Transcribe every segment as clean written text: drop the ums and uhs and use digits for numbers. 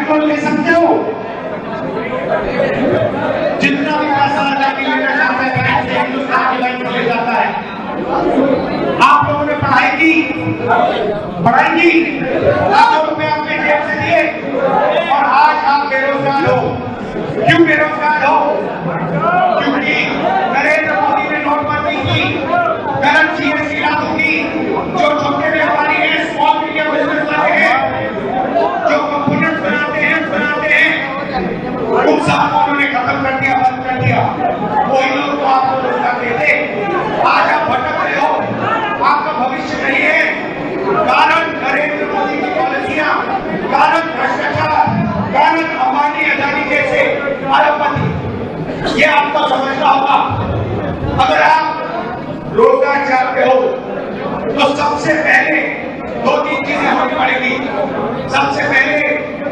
Loan ले सकते हो, जितना भी पैसा आजादी लेना चाहता है बैंक से, हिंदुस्तान की बैंक से ले जाता है। आप लोगों ने पढ़ाई की, लाखों रुपए अपने जेब से दिए और आज आप बेरोजगार हो। क्यों बेरोजगार हो? क्योंकि नरेंद्र मोदी ने नोटबंदी की, गलत जीएसटी लागू की। जो छोटे व्यापारी हैं, स्मॉल मीडियम बिजनेस वाले हैं, जो कंपोनेंट्स बनाते हैं उन सबको उन्होंने खत्म कर दिया, बंद कर दिया। कोई लोग तो आपको रोजगार देते। आज आप भटक रहे हो, आपका भविष्य नहीं है। कारण नरेंद्र मोदी की पॉलिसियां, कारण भ्रष्टाचार, कारण अंबानी अदानी जैसे अरबपति, ये आपको समझना होगा। अगर आप रोजगार चाहते हो तो सबसे पहले 2-3 चीजें होनी पड़ेगी। सबसे पहले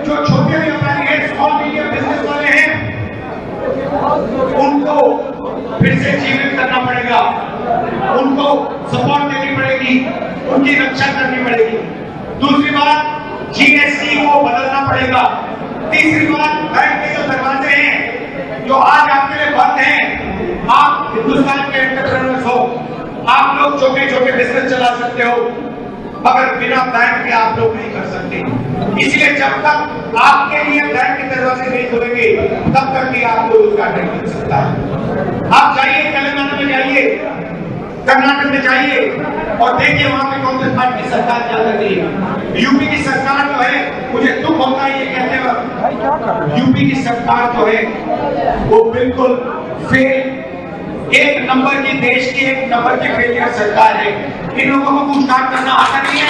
जो छोटे व्यापारी हैं, स्मॉल मीडियम बिजनेस वाले हैं, उनको फिर से जीवित करना पड़ेगा, उनको सपोर्ट देनी पड़ेगी, उनकी रक्षा करनी पड़ेगी। दूसरी बात, जीएसटी को बदलना पड़ेगा। तीसरी बात, बैंक के जो दरवाजे हैं जो आज आपके लिए बंद हैं, आप हिंदुस्तान के एंटरप्रेन्योर्स हो, आप लोग छोटे छोटे बिजनेस चला सकते हो, मगर बिना बैंक के आप लोग नहीं कर सकते। इसलिए जब तक आपके लिए बैंक के दरवाजे नहीं खुलेंगे तब तक भी आपको रोजगार नहीं मिल सकता है। आप जाइए, तेलंगाना में जाइए, कर्नाटक में जाइए और देखिए वहां पे कांग्रेस पार्टी की सरकार क्या कर रही है। यूपी की सरकार जो है, मुझे दुख होता है ये कहते वक्त, यूपी की सरकार जो है वो बिल्कुल फेल, एक नंबर की, देश की एक नंबर की फेलियर सरकार है। इन लोगों को कुछ काम करना आता नहीं है,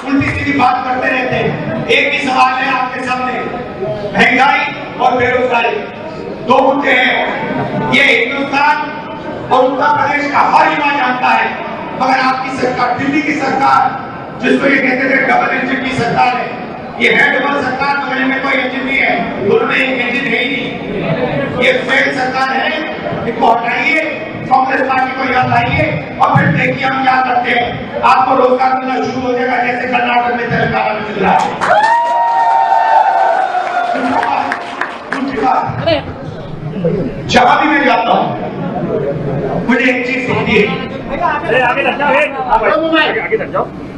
उल्टी सीधी बात करते रहते हैं। एक ही सवाल है आपके सामने, महंगाई और बेरोजगारी, 2 मुद्दे हैं। ये हिंदुस्तान और उत्तर प्रदेश का हर युवा जानता है, मगर आपकी सरकार, दिल्ली की सरकार, जिसको ये कहते थे डबल इंजन की सरकार है, ये है डबल सरकार, बगल में कोई इंजन नहीं है, दोनों में एक इंजन है ही नहीं। ये फेल सरकार है, इनको हटाइए, कांग्रेस पार्टी को याद लाइए और फिर देखिए हम क्या करते हैं। आपको रोजगार मिलना शुरू हो जाएगा, जैसे कर्नाटक में, तेलंगाना में मिल रहा है। जहां भी मैं जाता हूं मुझे एक चीज दिखती है,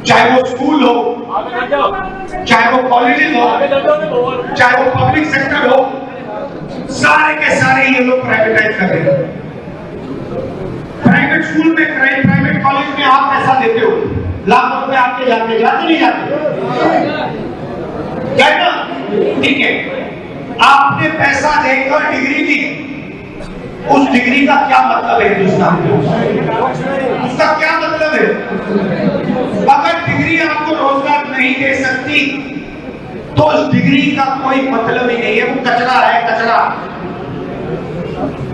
चाहे वो स्कूल हो, चाहे वो कॉलेजेस हो, चाहे वो पब्लिक सेक्टर हो, सारे के सारे ये लोग प्राइवेटाइज कर रहे हैं। प्राइवेट स्कूल में, प्राइवेट कॉलेज में आप पैसा देते हो, लाखों रुपए आपके जाते नहीं जाते? ना, ठीक है, आपने पैसा देकर डिग्री ली, उस डिग्री का क्या मतलब है हिंदुस्तान में? उसका क्या मतलब है? अगर डिग्री आपको रोजगार नहीं दे सकती तो उस डिग्री का कोई मतलब ही नहीं है, वो कचरा है, कचरा।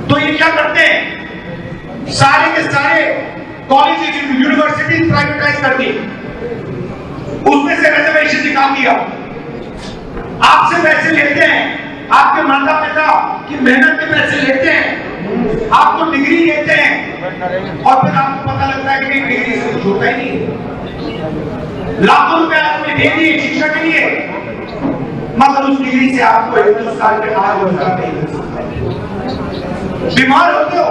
तो ये क्या करते हैं, सारे के सारे कॉलेज, यूनिवर्सिटी प्राइवेटाइज कर दी, उसमें से रिजर्वेशन निकाल दिया, आपसे पैसे लेते हैं, आपके माता पिता की मेहनत के पैसे लेते हैं, आपको डिग्री देते हैं और फिर आपको पता लगता है कि डिग्री से कुछ होता ही नहीं। लाखों रुपए आपने दे दिए शिक्षा के लिए, मगर उस डिग्री से आपको हिंदुस्तान के आज रोजगार नहीं मिल सकता। बीमार होते हो,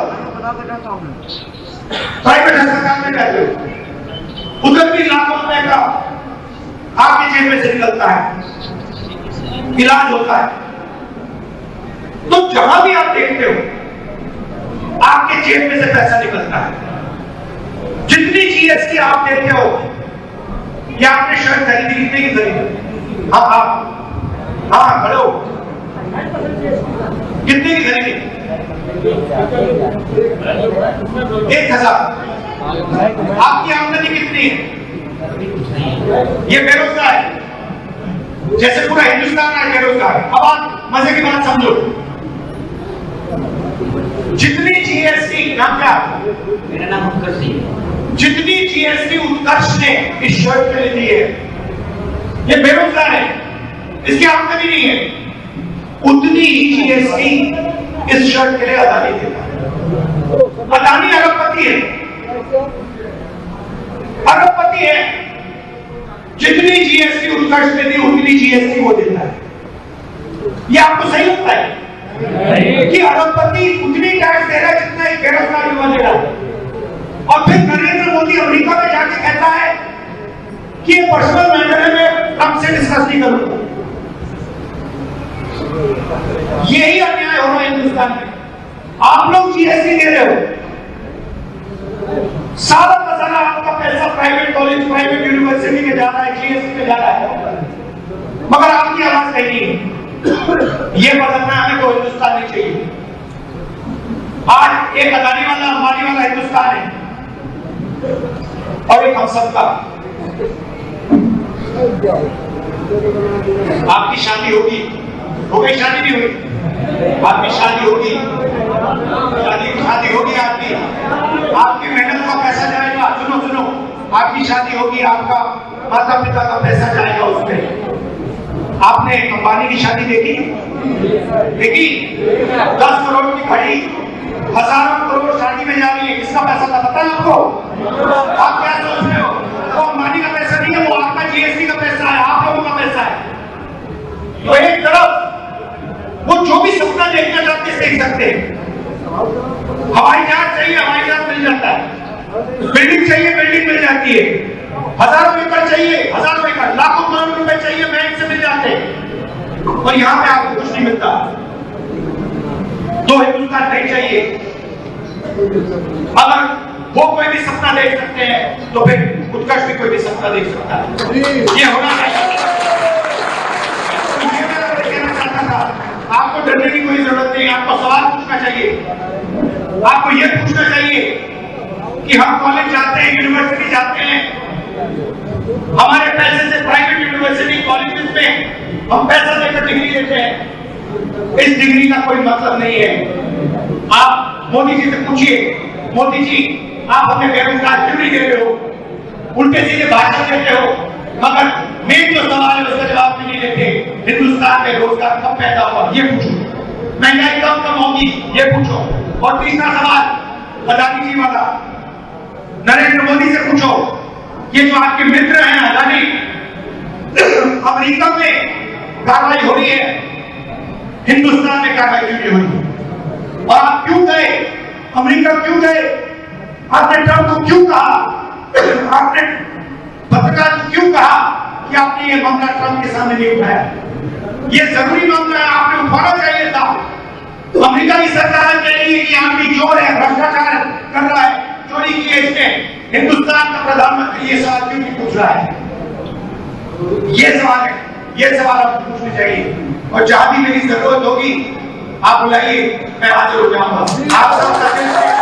प्राइवेट अस्पताल में जाते हो, उधर भी लाखों रुपए का आपकी जेब में से निकलता है, इलाज होता है। तो जहां भी आप देखते हो आपके जेब में से पैसा निकलता है। जितनी जीएसटी आप देते हो, या आपने शर्ट खरीदी, कितने की खरीदी? हाँ खड़े हो, कितने की खरीदी? 1000। आपकी आमदनी कितनी है? ये बेरोजगार है, जैसे पूरा हिंदुस्तान है बेरोजगार। अब आप मजे की बात समझो, जितनी जीएसटी, नाम क्या? मेरा नाम उत्कर्ष है। जितनी जीएसटी उत्कर्ष ने इस शर्ट के लिए दी है, ये बेरोजगार है, इसकी आमदनी नहीं है, उतनी ही जीएसटी इस शर्ट के लिए अदानी देता है। अदानी अरबपति है, अरबपति अरबपति है, जितनी जीएसटी उत्कर्ष ने दी उतनी जीएसटी वो देता है। ये आपको सही लगता है कि अरबपति उतनी टैक्स दे रहा है जितना एक बेरोजगार युवा दे रहा है? और फिर नरेंद्र मोदी अमेरिका में जाके कहता है कि ये पर्सनल मैटर है, मैं ट्रंप से डिस्कस नहीं करूंगा। यही अन्याय हो रहा है हिंदुस्तान में। आप लोग जीएसटी दे रहे हो, सारा का सारा आपका पैसा प्राइवेट कॉलेज, प्राइवेट यूनिवर्सिटी में जा रहा है, जीएसटी में जा रहा है, मगर आपकी आवाज कहीं नहीं। ये बदलना हमें तो हिंदुस्तान नहीं चाहिए। आज एक अदानी वाला, अंबानी वाला हिंदुस्तान है और एक हम सबका। आपकी शादी होगी, हो गई शादी नहीं हुई, आपकी शादी होगी, शादी होगी आपकी मेहनत का पैसा जाएगा। सुनो सुनो, आपकी शादी होगी, आपका माता पिता का पैसा जाएगा उसमें। आपने अंबानी की शादी देखी? 10 करोड़ की घड़ी, हजारों करोड़ शादी में जा रही है, किसका पैसा था पता है आपको? आप क्या सोच रहे हो? वो अंबानी का पैसा नहीं है, वो आपका जीएसटी का पैसा है, आप लोगों का पैसा है। तो एक तरफ वो जो भी सपना देखना चाहते देख सकते हैं। हवाई जहाज चाहिए, हवाई जहाज मिल जाता है, बिल्डिंग चाहिए, बिल्डिंग मिल जाती है, हजारों एकड़ चाहिए, हजारों एकड़, लाखों करोड़ रुपए चाहिए, बैंक से मिल जाते हैं। और यहां पे आपको कुछ नहीं मिलता। तो हिंदुस्तान नहीं चाहिए। अगर वो कोई भी सपना देख सकते हैं तो फिर उत्कर्ष भी कोई भी सपना देख सकता है। ये होना चाहिए। आपको डरने की कोई जरूरत नहीं। आपको सवाल पूछना चाहिए। आपको यह पूछना चाहिए कि हम कॉलेज जाते हैं, यूनिवर्सिटी जाते हैं, हमारे पैसे से प्राइवेट यूनिवर्सिटी कॉलेजेस में हम पैसा देकर डिग्री लेते हैं। इस डिग्री का कोई मतलब नहीं है। आप मोदी जी से पूछिए, मोदी जी आप हमें बेरोजगार क्यों नहीं दे रहे हो? उल्टे सीधे भाषण देते हो, मगर मेन जो सवाल है उसका जवाब भी नहीं देते। हिंदुस्तान में रोजगार कब पैदा हुआ ये पूछो, महंगाई कब होगी ये पूछो। और तीसरा सवाल अदानी जी वाला, नरेंद्र मोदी से पूछो, ये जो आपके मित्र हैं अदानी, अमेरिका में कार्रवाई हो रही है, हिंदुस्तान में कार्रवाई क्यों नहीं हो रही? और आप क्यों गए अमेरिका? क्यों गए? आपने ट्रंप को क्यों कहा? आपने पत्रकार को क्यों कहा कि आपने ये मामला ट्रंप के सामने नहीं उठाया? ये जरूरी मामला है, आपने उठाना चाहिए था। अमेरिका की सरकार कह रही है कि आदमी चोर है, भ्रष्टाचार कर रहा है, चोरी की है इसने। हिंदुस्तान का प्रधानमंत्री ये सवाल क्यों नहीं पूछ रहा है? ये सवाल है, ये सवाल आपको पूछने चाहिए। और जहां भी मेरी जरूरत होगी आप बुलाइए, मैं हाजिर हो जाऊंगा। आप सब